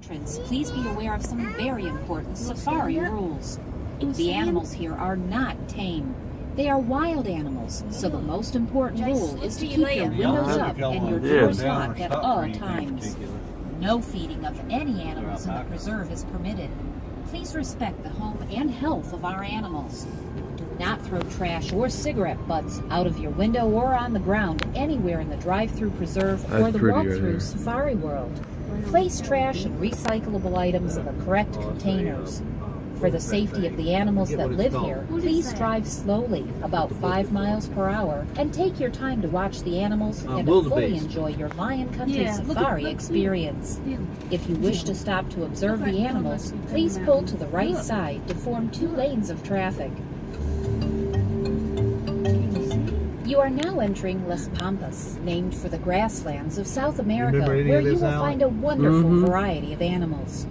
Entrance, please be aware of some very important safari rules. The animals here are not tame. They are wild animals, so the most important rule is to keep your windows up and your doors locked at all times. No feeding of any animals in the preserve is permitted. Please respect the home and health of our animals. Do not throw trash or cigarette butts out of your window or on the ground anywhere in the drive-through preserve or the walk-through safari world. Place trash and recyclable items in the correct containers. For the safety of the animals that live here, please drive slowly, about 5 miles per hour, and take your time to watch the animals and to fully enjoy your Lion Country Safari experience. If you wish to stop to observe the animals, please pull to the right side to form 2 lanes of traffic. You are now entering Las Pampas, named for the grasslands of South America, where you will find a wonderful variety of animals.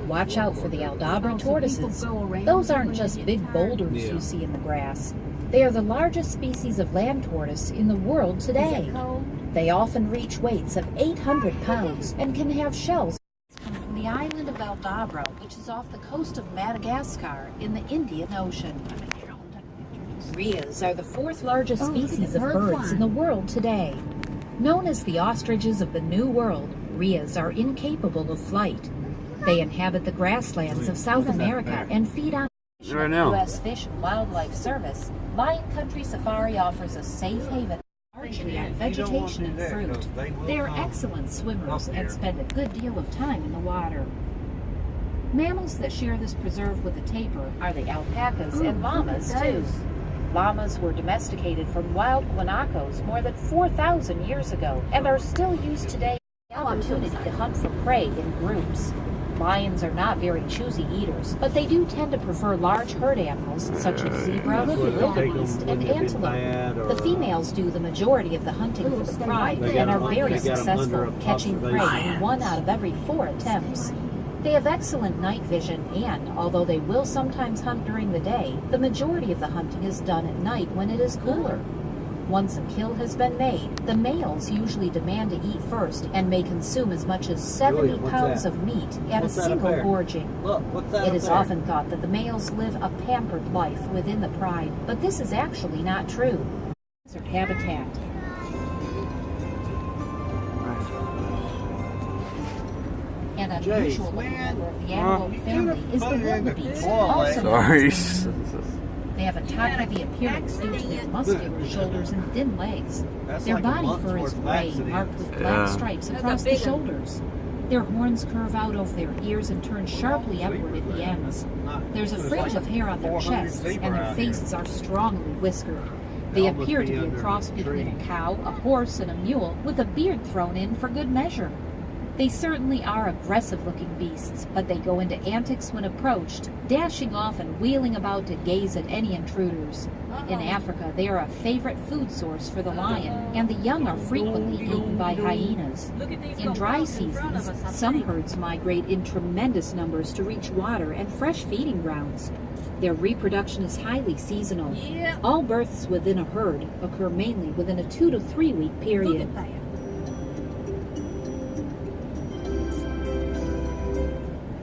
Watch out for the Aldabra tortoises. Those aren't just big boulders you see in the grass. They are the largest species of land tortoise in the world today. They often reach weights of 800 pounds and can have shells come from the island of Aldabra, which is off the coast of Madagascar in the Indian Ocean. Rheas are the 4th largest species of birds in the world today. Known as the ostriches of the New World, rheas are incapable of flight. They inhabit the grasslands of South America and feed on the U.S. Fish and Wildlife Service. Lion Country Safari offers a safe haven largely on vegetation and fruit. They are excellent swimmers and spend a good deal of time in the water. Mammals that share this preserve with the tapir are the alpacas and llamas too. Llamas were domesticated from wild guanacos more than 4,000 years ago and are still used today for the opportunity to hunt for prey in groups. Lions are not very choosy eaters, but they do tend to prefer large herd animals such as zebra, wildebeest, and antelope. The females do the majority of the hunting for the pride and are very successful in catching prey in 1 out of every 4 attempts. They have excellent night vision and, although they will sometimes hunt during the day, the majority of the hunting is done at night when it is cooler. Once a kill has been made, the males usually demand to eat first and may consume as much as 70 pounds of meat at a single gorging. It is often thought that the males live a pampered life within the pride, but this is actually not true. Desert habitat. An unusual member of the antelope family is the wildebeest, also known as the They have a top-heavy appearance due to their muscular shoulders and thin legs. Their body fur is gray, marked with black stripes across the shoulders. Their horns curve out over their ears and turn sharply upward at the ends. There's a fringe of hair on their chests, and their faces are strongly whiskered. They appear to be a cross between a cow, a horse, and a mule, with a beard thrown in for good measure. They certainly are aggressive-looking beasts, but they go into antics when approached, dashing off and wheeling about to gaze at any intruders. In Africa, they are a favorite food source for the lion, and the young are frequently eaten by hyenas. In dry seasons, some herds migrate in tremendous numbers to reach water and fresh feeding grounds. Their reproduction is highly seasonal. All births within a herd occur mainly within a 2 to 3 week period.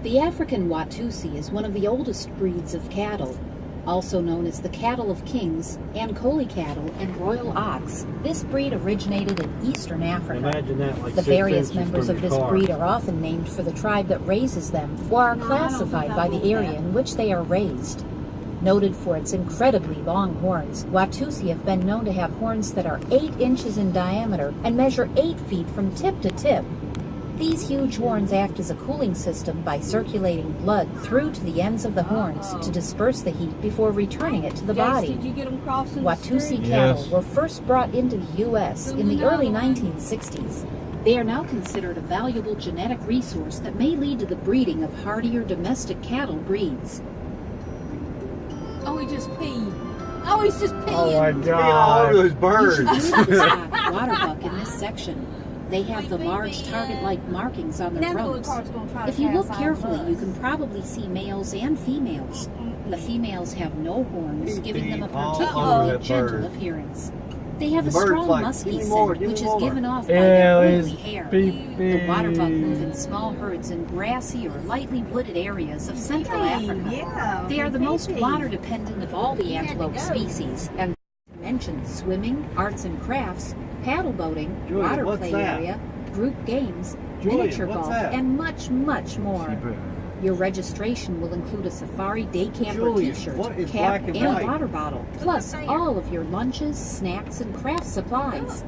The African Watusi is one of the oldest breeds of cattle. Also known as the cattle of kings, Ankoli cattle, and royal ox, this breed originated in eastern Africa. The various members of this breed are often named for the tribe that raises them, or are classified by the area in which they are raised. Noted for its incredibly long horns, Watusi have been known to have horns that are 8 inches in diameter and measure 8 feet from tip to tip. These huge horns act as a cooling system by circulating blood through to the ends of the horns to disperse the heat before returning it to the body. Watusi cattle were first brought into the U.S. in the early 1960s. They are now considered a valuable genetic resource that may lead to the breeding of hardier domestic cattle breeds. Oh, he just peed. Oh, he's just peeing. Oh my God! All those birds. You should use the stock waterbuck in this section. They have the large target-like markings on their throats. If you look carefully, you can probably see males and females. The females have no horns, giving them a particularly gentle appearance. They have The a bird's strong like, musky "Give me more, scent, give me which is more." given off by Yeah, their it's oily hair. beep, The water bug move in beep. small herds in grassy or lightly wooded areas of Central Hey, Africa. yeah, They are the hey, most baby. water-dependent of all the You had to antelope go. species, and mentioned swimming, arts and crafts, paddle boating, Julia, water what's play that? area, group games, Julia, miniature what's golf, that? and much, much more. Your registration will include a safari day camper Julia, t-shirt, what is cap, black and and white? water bottle, plus all of your lunches, snacks, and craft supplies.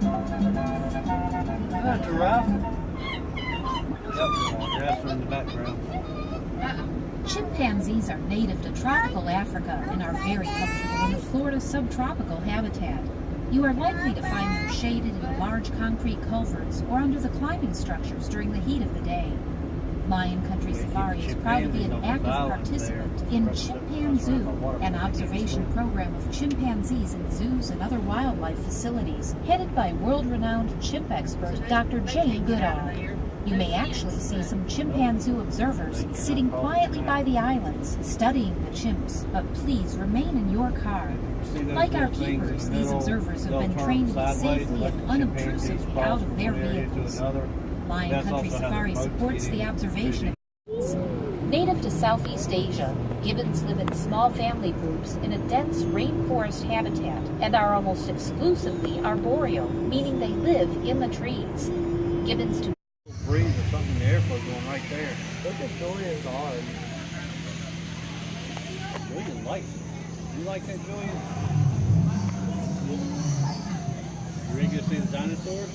That giraffe? Yep, giraffes are in the background. Chimpanzees are native to tropical Africa and are very comfortable in the Florida subtropical habitat. You are likely to find them shaded in large concrete culverts or under the climbing structures during the heat of the day. Lion Country Safari is proud to be an active participant in Chimpanzoo, an observation program of chimpanzees in zoos and other wildlife facilities, headed by world-renowned chimp expert Dr. Jane Goodall. You may actually see some chimpanzee observers sitting quietly by the islands, studying the chimps, but please remain in your car. Like our keepers, these observers have been trained to be safely and unobtrusively out of their vehicles. Lion Country Safari supports the observation of gibbons. Native to Southeast Asia, gibbons live in small family groups in a dense rainforest habitat and are almost exclusively arboreal, meaning they live in the trees. Gibbons do Breeze or something in the airport going right there. Look at Julia's arm. Julian likes it. You like that, Julian? You ready to go see the dinosaurs?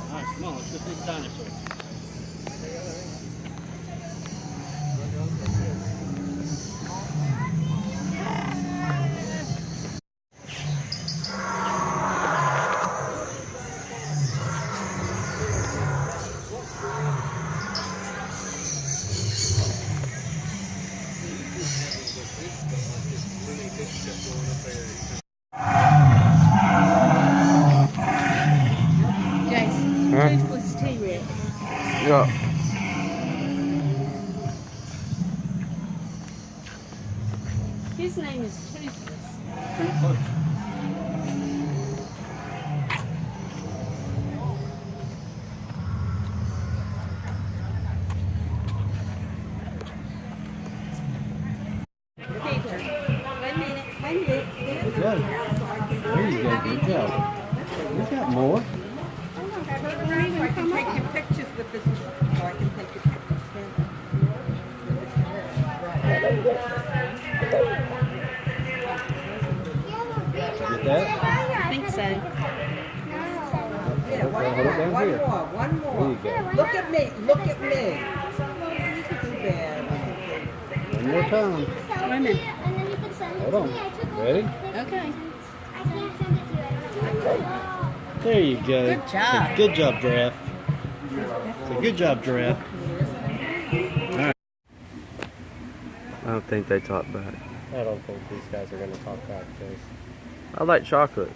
Alright, come on, let's go see the dinosaurs. Jason, Huh? Toothless T-Rex. Yeah. His name is Toothless. Peter, wait a minute. Good. There you go, good job. You got more. So I can take your pictures with this. So I can take your pictures. Get that? I think so. Yeah, hold it down here. One more. There you go. Look at me. Look at me. Too bad. One more time. Wait a minute. And then you can send it Hold to on. me. I took a Ready? Okay. I can't send it to you. I don't know. There you go. Good job. So, good job, giraffe. So, good job, giraffe. I don't think they talk back. I don't think these guys are going to talk back, Chase. I like chocolate.